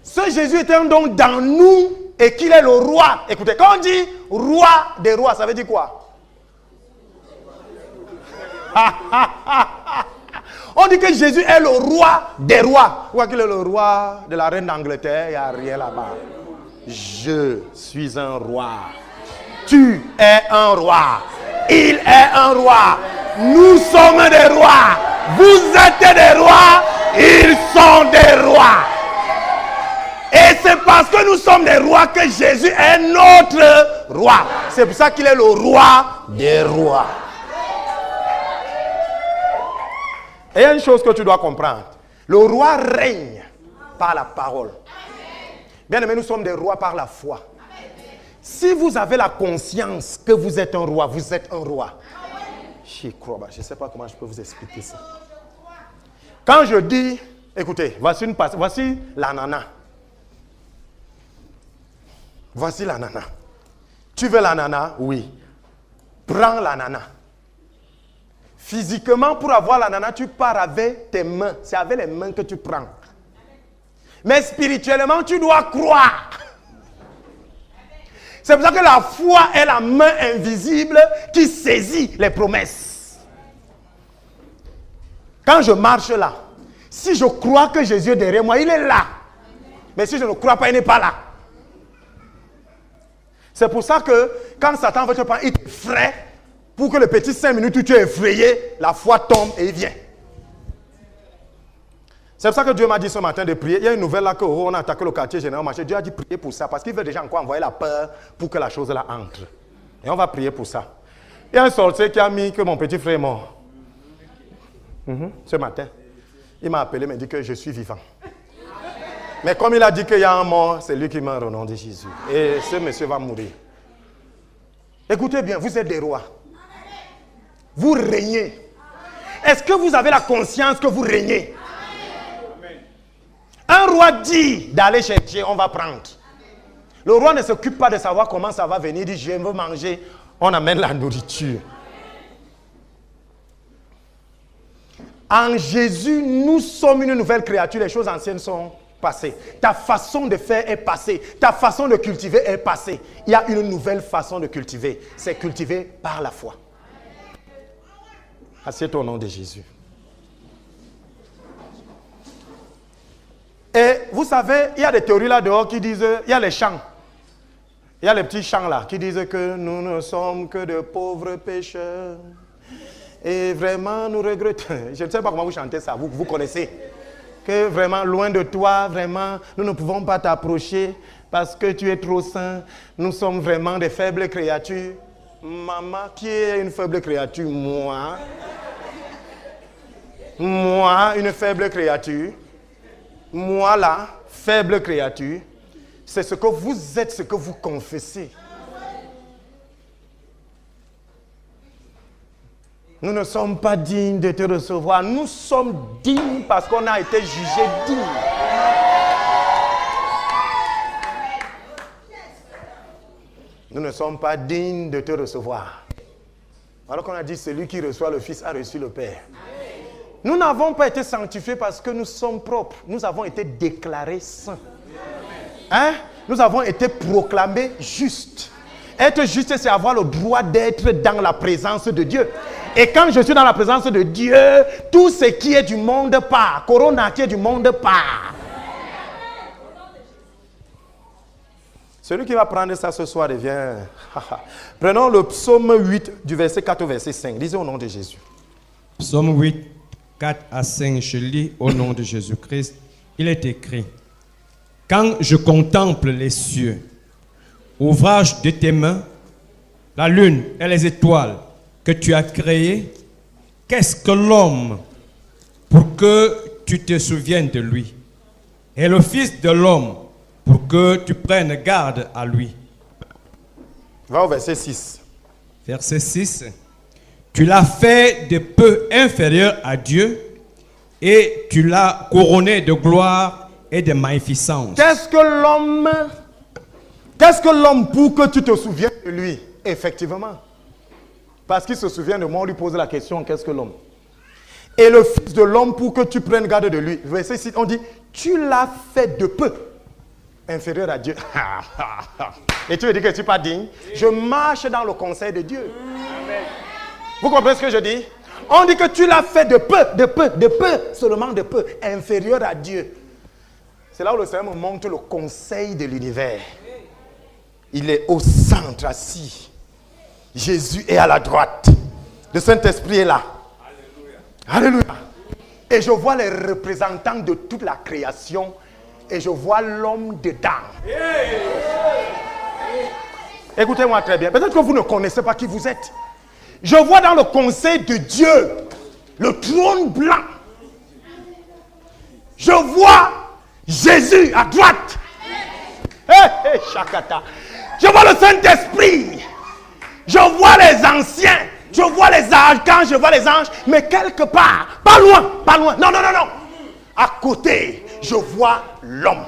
Ce Jésus était donc dans nous et qu'il est le roi. Écoutez, quand on dit roi des rois, ça veut dire quoi? On dit que Jésus est le roi des rois. Ou qu'il est le roi de la reine d'Angleterre, il n'y a rien là-bas. Je suis un roi. Tu es un roi. Il est un roi. Nous sommes des rois. Vous êtes des rois. Ils sont des rois. Et c'est parce que nous sommes des rois que Jésus est notre roi. C'est pour ça qu'il est le roi des rois. Et il y a une chose que tu dois comprendre. Le roi règne par la parole. Bien aimé, nous sommes des rois par la foi. Si vous avez la conscience que vous êtes un roi, vous êtes un roi. Je ne sais pas comment je peux vous expliquer ça. Quand je dis, écoutez, voici l'ananas. Voici l'ananas. Tu veux l'ananas? Oui. Prends l'ananas. Physiquement, pour avoir l'ananas, tu pars avec tes mains. C'est avec les mains que tu prends. Mais spirituellement, tu dois croire. C'est pour ça que la foi est la main invisible qui saisit les promesses. Quand je marche là, si je crois que Jésus est derrière moi, il est là. Mais si je ne crois pas, il n'est pas là. C'est pour ça que quand Satan veut te prendre, il te fraie pour que le petit 5 minutes où tu es effrayé, la foi tombe et il vient. C'est pour ça que Dieu m'a dit ce matin de prier. Il y a une nouvelle là qu'on a attaqué le quartier général marché. Dieu a dit prier pour ça parce qu'il veut déjà encore envoyer la peur pour que la chose là entre. Et on va prier pour ça. Il y a un sorcier qui a mis que mon petit frère est mort. Ce matin. Il m'a appelé, il m'a dit que je suis vivant. Mais comme il a dit qu'il y a un mort, c'est lui qui meurt au nom de Jésus. Et ce monsieur va mourir. Écoutez bien, vous êtes des rois. Vous régnez. Est-ce que vous avez la conscience que vous régnez? Un roi dit d'aller chercher, on va prendre. Le roi ne s'occupe pas de savoir comment ça va venir. Il dit, je veux manger, on amène la nourriture. En Jésus, nous sommes une nouvelle créature. Les choses anciennes sont passées. Ta façon de faire est passée. Ta façon de cultiver est passée. Il y a une nouvelle façon de cultiver. C'est cultiver par la foi. Assieds-toi au nom de Jésus. Et vous savez, il y a des théories là dehors qui disent, il y a les chants. Il y a les petits chants là qui disent que nous ne sommes que de pauvres pécheurs. Et vraiment, nous regrettons. Je ne sais pas comment vous chantez ça, vous connaissez. Que vraiment, loin de toi, vraiment, nous ne pouvons pas t'approcher parce que tu es trop saint. Nous sommes vraiment des faibles créatures. Maman, qui est une faible créature? Moi. Moi, une faible créature. Moi là, faible créature. C'est ce que vous êtes, ce que vous confessez. Nous ne sommes pas dignes de te recevoir. Nous sommes dignes parce qu'on a été jugés dignes. Nous ne sommes pas dignes de te recevoir. Alors qu'on a dit, celui qui reçoit le Fils a reçu le Père. Nous n'avons pas été sanctifiés parce que nous sommes propres. Nous avons été déclarés saints. Hein? Nous avons été proclamés justes. Être juste, c'est avoir le droit d'être dans la présence de Dieu. Et quand je suis dans la présence de Dieu, tout ce qui est du monde part. Corona qui est du monde part. Celui qui va prendre ça ce soir devient... Prenons le psaume 8 du verset 4 au verset 5. Lisez au nom de Jésus. Psaume 8, 4 à 5, je lis au nom de Jésus-Christ. Il est écrit: quand je contemple les cieux, ouvrage de tes mains, la lune et les étoiles que tu as créées, qu'est-ce que l'homme pour que tu te souviennes de lui? Et le Fils de l'homme pour que tu prennes garde à lui. Va au verset 6. Verset 6. Tu l'as fait de peu inférieur à Dieu et tu l'as couronné de gloire et de magnificence. Qu'est-ce que l'homme pour que tu te souviennes de lui? Effectivement. Parce qu'il se souvient de moi, on lui pose la question, qu'est-ce que l'homme? Et le Fils de l'homme pour que tu prennes garde de lui. Verset 6, on dit, tu l'as fait de peu inférieur à Dieu. Et tu veux dire que tu n'es pas digne? Je marche dans le conseil de Dieu. Amen. Vous comprenez ce que je dis? On dit que tu l'as fait de peu, seulement de peu, inférieur à Dieu. C'est là où le Seigneur me montre le conseil de l'univers. Il est au centre, assis. Jésus est à la droite. Le Saint-Esprit est là. Alléluia. Alléluia. Et je vois les représentants de toute la création. Et je vois l'homme dedans. Écoutez-moi très bien. Peut-être que vous ne connaissez pas qui vous êtes. Je vois dans le conseil de Dieu le trône blanc. Je vois Jésus à droite. Chakata. Je vois le Saint-Esprit. Je vois les anciens. Je vois les archanges. Je vois les anges. Mais quelque part, pas loin. Non. À côté, je vois l'homme.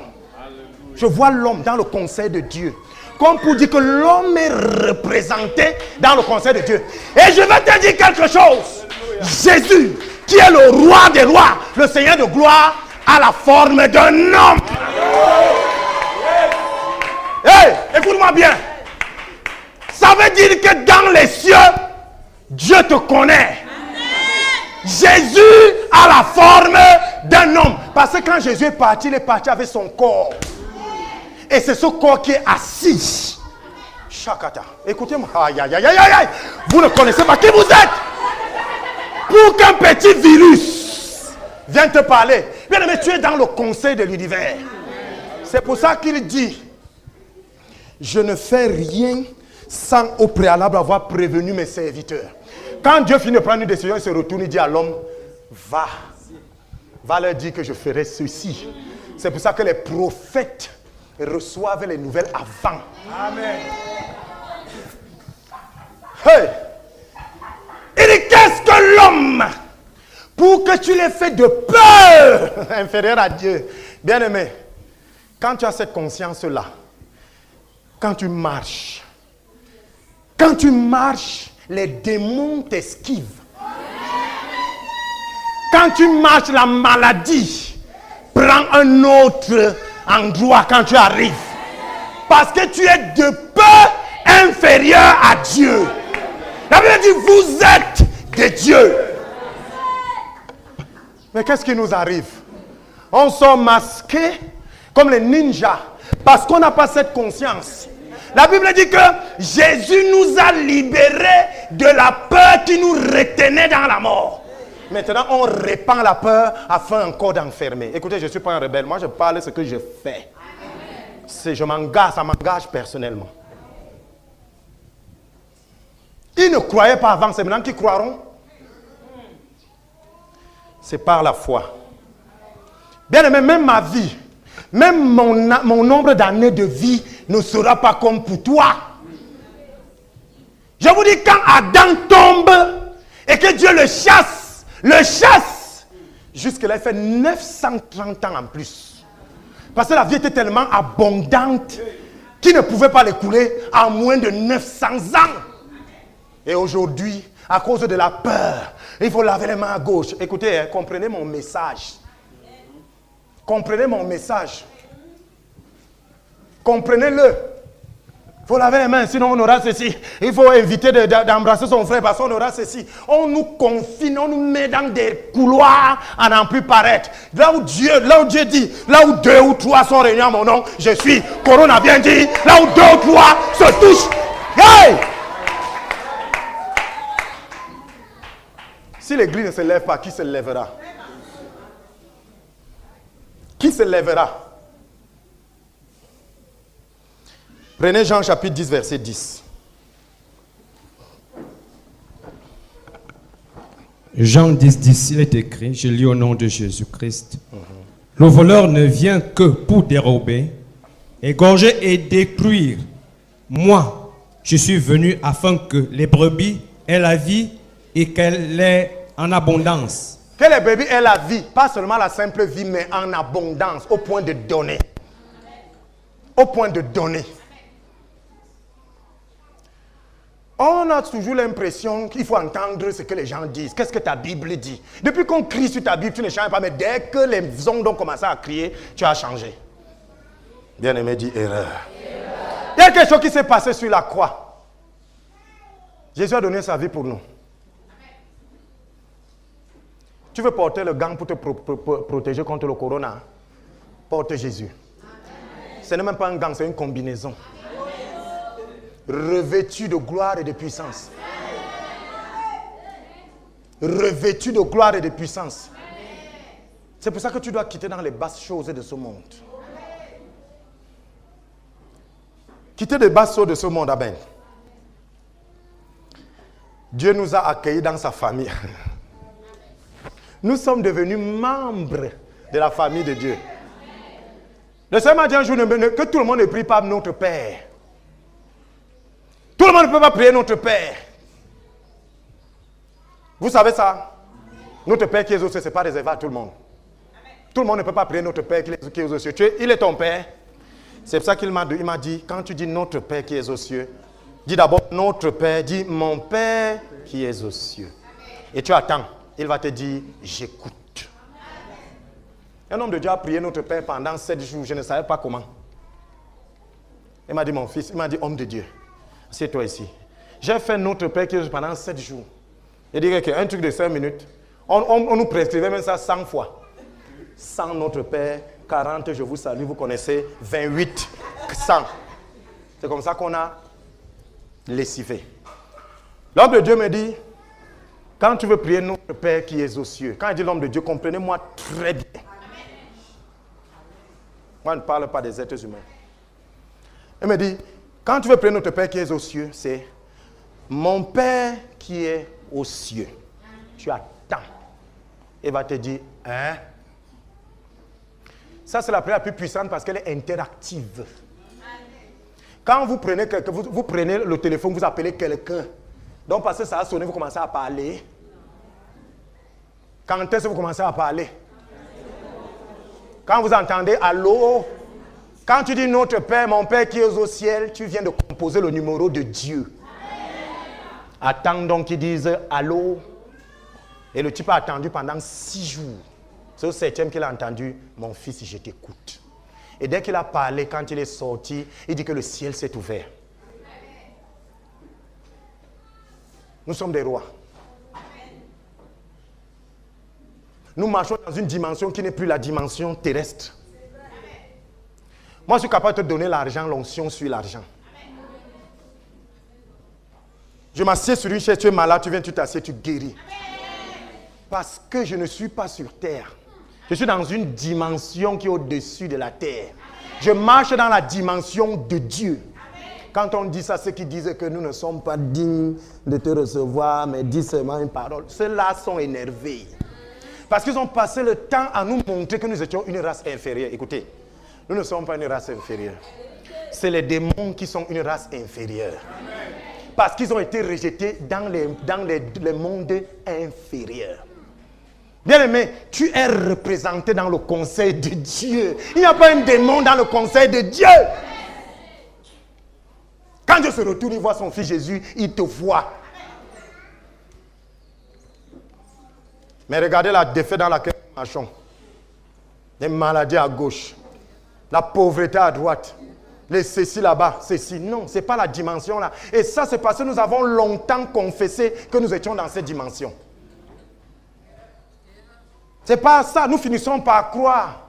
Je vois l'homme dans le conseil de Dieu. Comme pour dire que l'homme est représenté dans le conseil de Dieu. Et je vais te dire quelque chose. Jésus, qui est le roi des rois, le Seigneur de gloire, a la forme d'un homme. Hey, écoute-moi bien. Ça veut dire que dans les cieux, Dieu te connaît. Jésus a la forme d'un homme. Parce que quand Jésus est parti, il est parti avec son corps. Et c'est ce corps qui est assis. Chakata. Écoutez-moi. Aïe. Vous ne connaissez pas qui vous êtes. Pour qu'un petit virus vienne te parler. Bien aimé, tu es dans le conseil de l'univers. C'est pour ça qu'il dit: je ne fais rien sans au préalable avoir prévenu mes serviteurs. Quand Dieu finit de prendre une décision, il se retourne et dit à l'homme: va leur dire que je ferai ceci. C'est pour ça que les prophètes reçoivent les nouvelles avant. Amen. Hey! Il dit, qu'est-ce que l'homme pour que tu l'aies fait de peur inférieur à Dieu? Bien-aimé, quand tu as cette conscience-là, quand tu marches, les démons t'esquivent. Quand tu marches, la maladie prend un autre endroit quand tu arrives. Parce que tu es de peu inférieur à Dieu. La Bible dit, vous êtes de Dieu. Mais qu'est-ce qui nous arrive? On sort masqués comme les ninjas parce qu'on n'a pas cette conscience. La Bible dit que Jésus nous a libérés de la peur qui nous retenait dans la mort. Maintenant, on répand la peur afin encore d'enfermer. Écoutez, je ne suis pas un rebelle. Moi, je parle de ce que je fais. Je m'engage, ça m'engage personnellement. Ils ne croyaient pas avant, c'est maintenant qu'ils croiront. C'est par la foi. Bien aimé, même ma vie, même mon nombre d'années de vie ne sera pas comme pour toi. Je vous dis, quand Adam tombe et que Dieu le chasse, jusque-là, il fait 930 ans en plus. Parce que la vie était tellement abondante qu'il ne pouvait pas l'écouler en moins de 900 ans. Et aujourd'hui, à cause de la peur, il faut laver les mains à gauche. Écoutez, comprenez mon message. Comprenez mon message. Comprenez-le. Il faut laver les mains, sinon on aura ceci. Il faut éviter d'embrasser son frère parce qu'on aura ceci. On nous confine, on nous met dans des couloirs à n'en plus paraître. Là où Dieu dit, là où 2 ou 3 sont réunis en mon nom, je suis. Corona vient dire, là où 2 ou 3 se touchent. Hey! Si l'église ne se lève pas, qui se lèvera? Qui se lèvera? Prenez Jean chapitre 10, verset 10. Jean 10, 10, il est écrit, je lis au nom de Jésus-Christ. Le voleur ne vient que pour dérober, égorger et détruire. Moi, je suis venu afin que les brebis aient la vie et qu'elle est en abondance. Que les brebis aient la vie, pas seulement la simple vie, mais en abondance, au point de donner. Au point de donner. On a toujours l'impression qu'il faut entendre ce que les gens disent. Qu'est-ce que ta Bible dit? Depuis qu'on crie sur ta Bible, tu ne changes pas, mais dès que les ondes ont commencé à crier, tu as changé. Bien-aimé dit erreur. Il y a quelque chose qui s'est passé sur la croix. Jésus a donné sa vie pour nous. Tu veux porter le gant pour te protéger contre le corona? Porte Jésus. Ce n'est même pas un gant, c'est une combinaison. Revêtu de gloire et de puissance. Revêtu de gloire et de puissance. C'est pour ça que tu dois quitter dans les basses choses de ce monde. Quitter les basses choses de ce monde, amen. Dieu nous a accueillis dans sa famille. Nous sommes devenus membres de la famille de Dieu. Le Seigneur m'a dit un jour que tout le monde ne prie pas notre Père. Tout le monde ne peut pas prier notre Père. Vous savez ça? Notre Père qui est aux cieux, ce n'est pas réservé à tout le monde. Tout le monde ne peut pas prier notre Père qui est aux cieux. Il est ton Père. C'est pour ça qu'il m'a dit, quand tu dis notre Père qui est aux cieux, dis d'abord notre Père, dis mon Père qui est aux cieux. Et tu attends. Il va te dire, j'écoute. Un homme de Dieu a prié notre Père pendant 7 jours. Je ne savais pas comment. Il m'a dit, mon fils, il m'a dit, homme de Dieu, assieds-toi ici. J'ai fait notre Père qui est pendant 7 jours. Il dit qu'un truc de 5 minutes, on nous prescrivait même ça 100 fois. 100 notre Père, 40 je vous salue, vous connaissez, 28, 100. C'est comme ça qu'on a lessivé. L'homme de Dieu me dit, quand tu veux prier notre Père qui est aux cieux, quand il dit l'homme de Dieu, comprenez-moi très bien. Moi, je ne parle pas des êtres humains. Il me dit, quand tu veux prier notre Père qui est aux cieux, c'est mon Père qui est aux cieux. Tu attends. Il va te dire, hein? Ça, c'est la prière la plus puissante parce qu'elle est interactive. Quand vous prenez le téléphone, vous appelez quelqu'un. Donc parce que ça a sonné, vous commencez à parler. Quand est-ce que vous commencez à parler? Quand vous entendez allô, quand tu dis notre Père, mon Père qui est au ciel, tu viens de composer le numéro de Dieu. Attends donc qu'ils disent allô. Et le type a attendu pendant 6 jours. C'est au 7e qu'il a entendu, mon fils, je t'écoute. Et dès qu'il a parlé, quand il est sorti, il dit que le ciel s'est ouvert. Nous sommes des rois. Nous marchons dans une dimension qui n'est plus la dimension terrestre. Moi, je suis capable de te donner l'argent, l'onction sur l'argent. Je m'assieds sur une chaise, tu es malade, tu viens, tu t'assieds, tu guéris. Parce que je ne suis pas sur terre. Je suis dans une dimension qui est au-dessus de la terre. Je marche dans la dimension de Dieu. Quand on dit ça, ceux qui disent que nous ne sommes pas dignes de te recevoir, mais dis seulement une parole, ceux-là sont énervés. Parce qu'ils ont passé le temps à nous montrer que nous étions une race inférieure. Écoutez, nous ne sommes pas une race inférieure. C'est les démons qui sont une race inférieure. Parce qu'ils ont été rejetés dans les mondes inférieurs. Bien-aimé, tu es représenté dans le conseil de Dieu. Il n'y a pas un démon dans le conseil de Dieu. Quand Dieu se retourne, il voit son fils Jésus, il te voit. Mais regardez la défaite dans laquelle nous marchons. Les maladies à gauche, la pauvreté à droite, les ceci là-bas, ceci. Non, ce n'est pas la dimension là. Et ça, c'est parce que nous avons longtemps confessé que nous étions dans cette dimension. C'est pas ça, nous finissons par croire.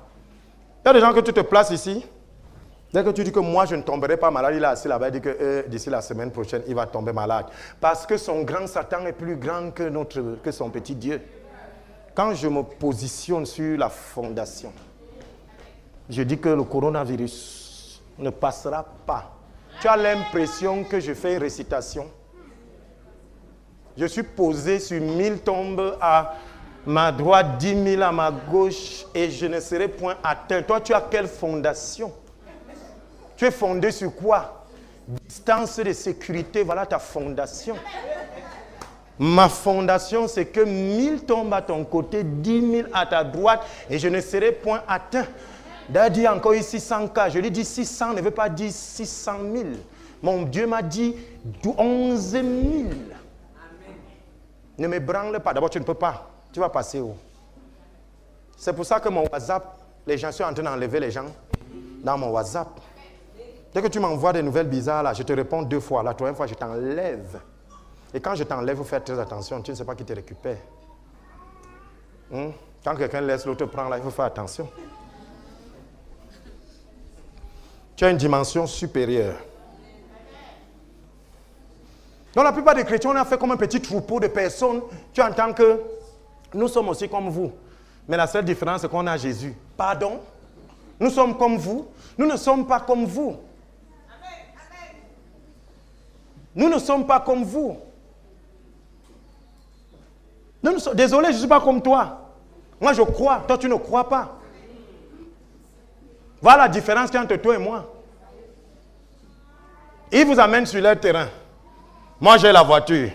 Il y a des gens que tu te places ici. Dès que tu dis que moi je ne tomberai pas malade, il est assis là-bas, il dit que d'ici la semaine prochaine, il va tomber malade. Parce que son grand Satan est plus grand que son petit Dieu. Quand je me positionne sur la fondation, je dis que le coronavirus ne passera pas. Tu as l'impression que je fais une récitation. Je suis posé sur 1000 tombes à ma droite, 10 000 à ma gauche et je ne serai point atteint. Toi, tu as quelle fondation? Tu es fondé sur quoi? Distance de sécurité, voilà ta fondation. Ma fondation, c'est que 1000 tombent à ton côté, 10 000 à ta droite et je ne serai point atteint. D'ailleurs, dit encore ici 100 cas. Je lui dis 600 ne veut pas dire 600 000. Mon Dieu m'a dit 11 000. Ne me branle pas. D'abord, tu ne peux pas. Tu vas passer où? C'est pour ça que mon WhatsApp, les gens sont en train d'enlever les gens dans mon WhatsApp. Dès que tu m'envoies des nouvelles bizarres, là, je te réponds 2 fois. La 3e fois, je t'enlève. Et quand je t'enlève, il faut faire très attention. Tu ne sais pas qui te récupère. Quand quelqu'un laisse l'autre prendre, là, il faut faire attention. Tu as une dimension supérieure. Donc la plupart des chrétiens, on a fait comme un petit troupeau de personnes. Tu entends que nous sommes aussi comme vous. Mais la seule différence, c'est qu'on a Jésus. Pardon? Nous sommes comme vous. Nous ne sommes pas comme vous. Nous ne sommes pas comme vous. Désolé, je ne suis pas comme toi. Moi, je crois. Toi, tu ne crois pas. Voilà la différence entre toi et moi. Ils vous amènent sur leur terrain. Moi, j'ai la voiture.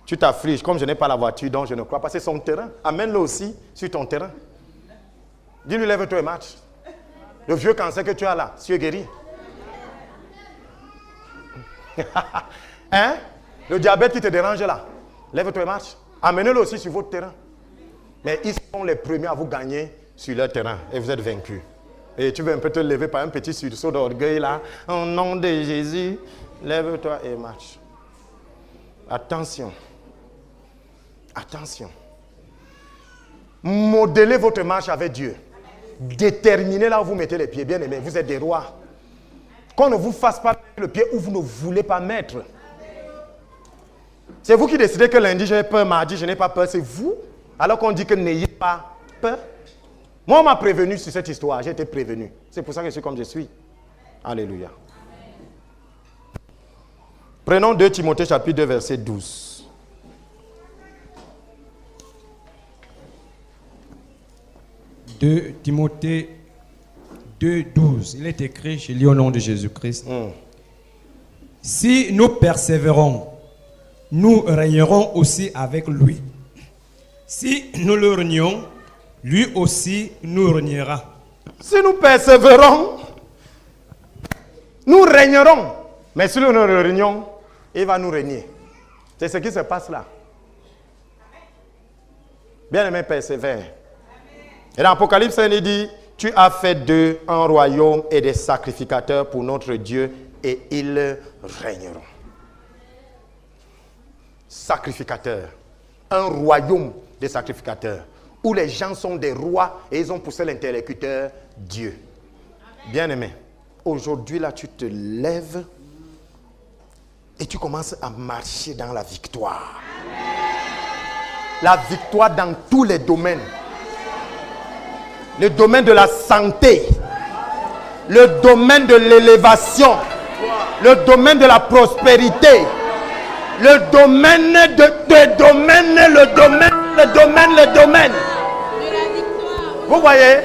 Tu t'affliges. Comme je n'ai pas la voiture, donc je ne crois pas. C'est son terrain. Amène-le aussi sur ton terrain. Dis-lui, lève-toi et marche. Le vieux cancer que tu as là, tu es guéri. Hein? Le diabète qui te dérange là, lève-toi et marche. Amenez-le aussi sur votre terrain. Mais ils sont les premiers à vous gagner sur leur terrain. Et vous êtes vaincus. Et tu veux un peu te lever par un petit sursaut d'orgueil là. Au nom de Jésus, lève-toi et marche. Attention. Attention. Modélez votre marche avec Dieu. Déterminez là où vous mettez les pieds. Bien aimés, vous êtes des rois. Qu'on ne vous fasse pas mettre le pied où vous ne voulez pas mettre. C'est vous qui décidez que lundi j'ai peur, mardi je n'ai pas peur. C'est vous. Alors qu'on dit que n'ayez pas peur. Moi on m'a prévenu sur cette histoire. J'ai été prévenu. C'est pour ça que je suis comme je suis. Alléluia. Prenons 2 Timothée chapitre 2 verset 12. De Timothée 2, 12. Il est écrit, je lis au nom de Jésus-Christ. Si nous persévérons nous régnerons aussi avec lui. Si nous le régnons, lui aussi nous régnera. Si nous persévérons, nous régnerons. Mais si nous ne régnons, il va nous régner. C'est ce qui se passe là. Bien-aimé, persévère. Et dans l'Apocalypse, il dit, tu as fait d'eux un royaume et des sacrificateurs pour notre Dieu et ils régneront. Sacrificateurs. Un royaume des sacrificateurs. Où les gens sont des rois et ils ont poussé l'interlocuteur Dieu. Bien-aimé, aujourd'hui là, tu te lèves et tu commences à marcher dans la victoire. La victoire dans tous les domaines. Le domaine de la santé, le domaine de l'élévation, le domaine de la prospérité, le domaine le domaine. Vous voyez,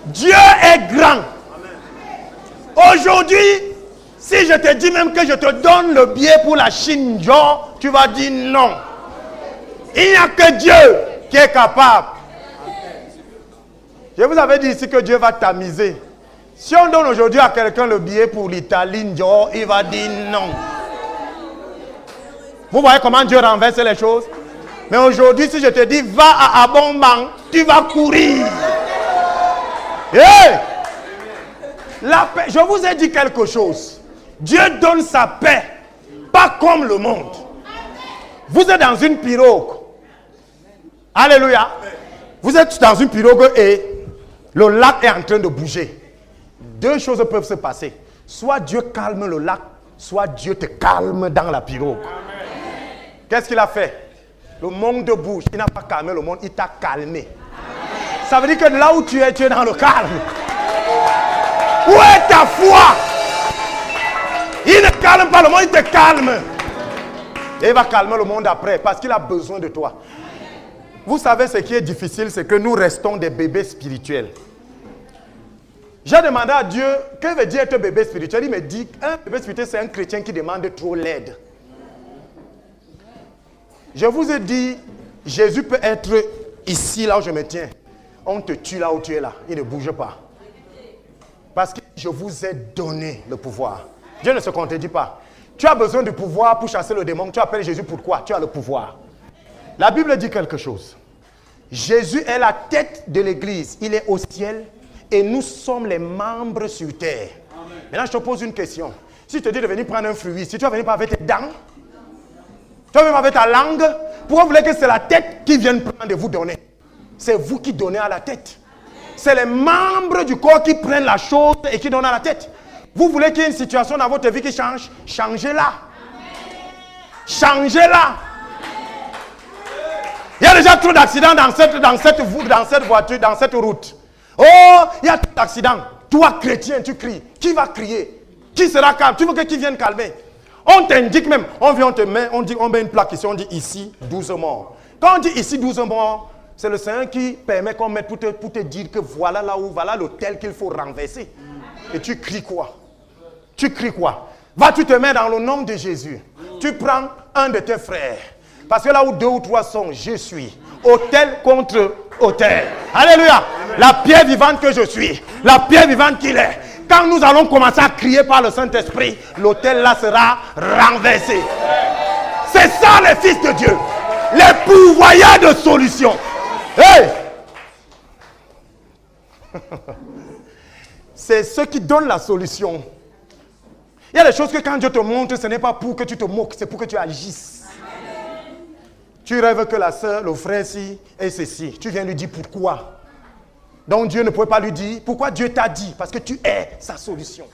Dieu est grand. Aujourd'hui, si je te dis même que je te donne le billet pour la Chine, genre, tu vas dire non. Il n'y a que Dieu qui est capable. Je vous avais dit ici que Dieu va tamiser. Si on donne aujourd'hui à quelqu'un le billet pour l'Italie, genre, il va dire non. Vous voyez comment Dieu renverse les choses? Mais aujourd'hui, si je te dis, va à Abomban, tu vas courir. Hey! La paix, je vous ai dit quelque chose. Dieu donne sa paix, pas comme le monde. Vous êtes dans une pirogue. Alléluia. Vous êtes dans une pirogue et le lac est en train de bouger. Deux choses peuvent se passer. Soit Dieu calme le lac, soit Dieu te calme dans la pirogue. Qu'est-ce qu'il a fait? Le monde bouge. Il n'a pas calmé le monde, il t'a calmé. Ça veut dire que là où tu es dans le calme. Où est ta foi? Il ne calme pas le monde, il te calme. Et il va calmer le monde après parce qu'il a besoin de toi. Vous savez ce qui est difficile, c'est que nous restons des bébés spirituels. J'ai demandé à Dieu, que veut dire être bébé spirituel? Il me dit, un bébé spirituel, c'est un chrétien qui demande trop l'aide. Je vous ai dit, Jésus peut être ici, là où je me tiens. On te tue là où tu es là. Il ne bouge pas. Parce que je vous ai donné le pouvoir. Dieu ne se contredit pas. Tu as besoin du pouvoir pour chasser le démon. Tu appelles Jésus pourquoi? Tu as le pouvoir. La Bible dit quelque chose. Jésus est la tête de l'église. Il est au ciel et nous sommes les membres sur terre. Amen. Maintenant, je te pose une question. Si je te dis de venir prendre un fruit, si tu vas venir pas avec tes dents, tu vas venir avec ta langue, pourquoi vous voulez que c'est la tête qui vienne prendre et vous donner? C'est vous qui donnez à la tête. C'est les membres du corps qui prennent la chose et qui donnent à la tête. Vous voulez qu'il y ait une situation dans votre vie qui change? Changez-la. Changez-la. Il y a déjà trop d'accidents dans cette voiture, dans cette route. Oh, il y a trop d'accidents. Toi, chrétien, tu cries. Qui va crier? Qui sera calme? Tu veux que qui vienne calmer? On t'indique même. On vient, on te met, on met une plaque ici, on dit ici, 12 morts. Quand on dit ici, 12 morts, c'est le Seigneur qui permet qu'on mette pour te dire que voilà là où, voilà l'autel qu'il faut renverser. Et tu cries quoi? Tu cries quoi? Va, tu te mets dans le nom de Jésus. Tu prends un de tes frères. Parce que là où 2 ou 3 sont, je suis. Autel contre autel. Alléluia. La pierre vivante que je suis. La pierre vivante qu'il est. Quand nous allons commencer à crier par le Saint-Esprit, l'autel là sera renversé. C'est ça les fils de Dieu. Les pourvoyeurs de solutions. Hey! C'est ceux qui donnent la solution. Il y a des choses que quand Dieu te montre, ce n'est pas pour que tu te moques, c'est pour que tu agisses. Tu rêves que la soeur, le frère, si, et ceci. Tu viens lui dire pourquoi. Donc Dieu ne pouvait pas lui dire pourquoi Dieu t'a dit. Parce que tu es sa solution.